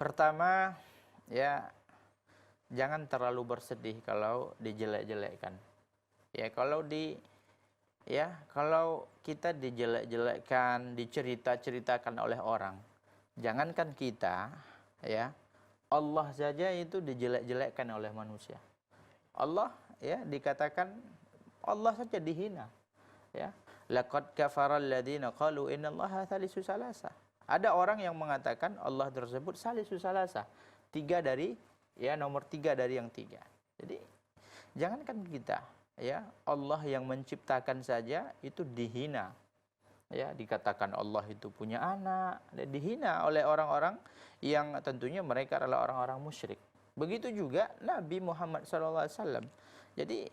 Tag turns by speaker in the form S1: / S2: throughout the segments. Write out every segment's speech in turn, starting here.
S1: Pertama, ya jangan terlalu bersedih kalau dijelek-jelekkan. Ya kalau kita dijelek-jelekkan, dicerita-ceritakan oleh orang, jangankan kita, ya Allah saja itu dijelek-jelekkan oleh manusia. Allah ya dikatakan Allah saja dihina. Ya, laqad kafaral ladzina qalu innallaha thalithu salasa. Ada orang yang mengatakan Allah tersebut salisu salasa. Nomor tiga dari yang tiga. Jadi jangankan kita, ya Allah yang menciptakan saja itu dihina. Ya, dikatakan Allah itu punya anak, dan dihina oleh orang-orang yang tentunya mereka adalah orang-orang musyrik. Begitu juga Nabi Muhammad SAW. Jadi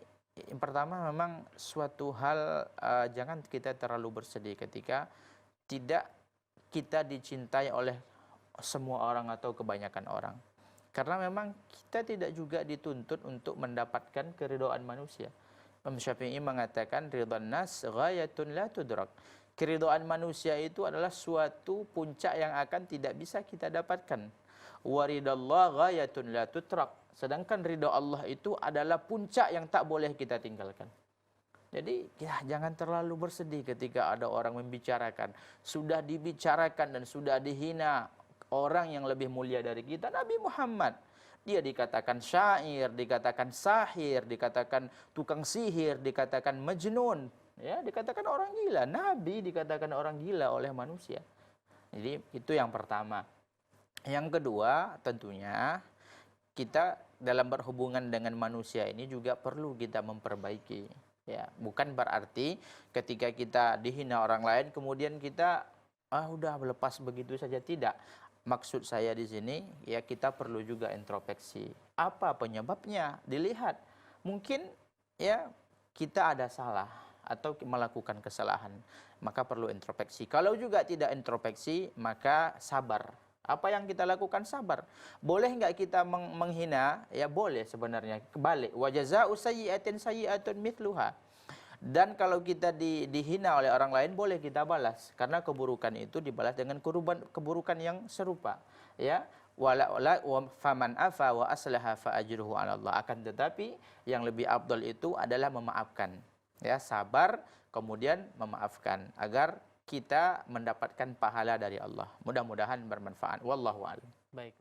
S1: yang pertama memang suatu hal jangan kita terlalu bersedih ketika tidak kita dicintai oleh semua orang atau kebanyakan orang. Karena memang kita tidak juga dituntut untuk mendapatkan keridhaan manusia. Imam Syafi'i mengatakan ridwan nas ghayatun la tudrak. Keridhaan manusia itu adalah suatu puncak yang akan tidak bisa kita dapatkan. Waridallah ghayatun la tutrak. Sedangkan ridha Allah itu adalah puncak yang tak boleh kita tinggalkan. Jadi ya jangan terlalu bersedih ketika ada orang membicarakan. Sudah dibicarakan dan sudah dihina orang yang lebih mulia dari kita, Nabi Muhammad. Dia dikatakan syair, dikatakan sahir, dikatakan tukang sihir, dikatakan majnun, ya, dikatakan orang gila. Nabi dikatakan orang gila oleh manusia. Jadi itu yang pertama. Yang kedua, tentunya kita dalam berhubungan dengan manusia ini juga perlu kita memperbaiki. Ya, bukan berarti ketika kita dihina orang lain kemudian kita udah lepas begitu saja, tidak. Maksud saya di sini ya kita perlu juga introspeksi. Apa penyebabnya? Dilihat. Mungkin ya kita ada salah atau melakukan kesalahan, maka perlu introspeksi. Kalau juga tidak introspeksi, maka sabar. Apa yang kita lakukan sabar. Boleh nggak kita menghina? Ya boleh sebenarnya. Kebalik. Wa jazaa'u sayyi'atin sayyi'atun mithluha. Dan kalau kita dihina oleh orang lain, boleh kita balas. Karena keburukan itu dibalas dengan keburukan yang serupa. Ya, faman afa wa aslaha fa ajruhu 'ala Allah. Akan tetapi yang lebih afdal itu adalah memaafkan. Ya, sabar kemudian memaafkan agar kita mendapatkan pahala dari Allah. Mudah-mudahan bermanfaat. Wallahu a'lam.
S2: Baik.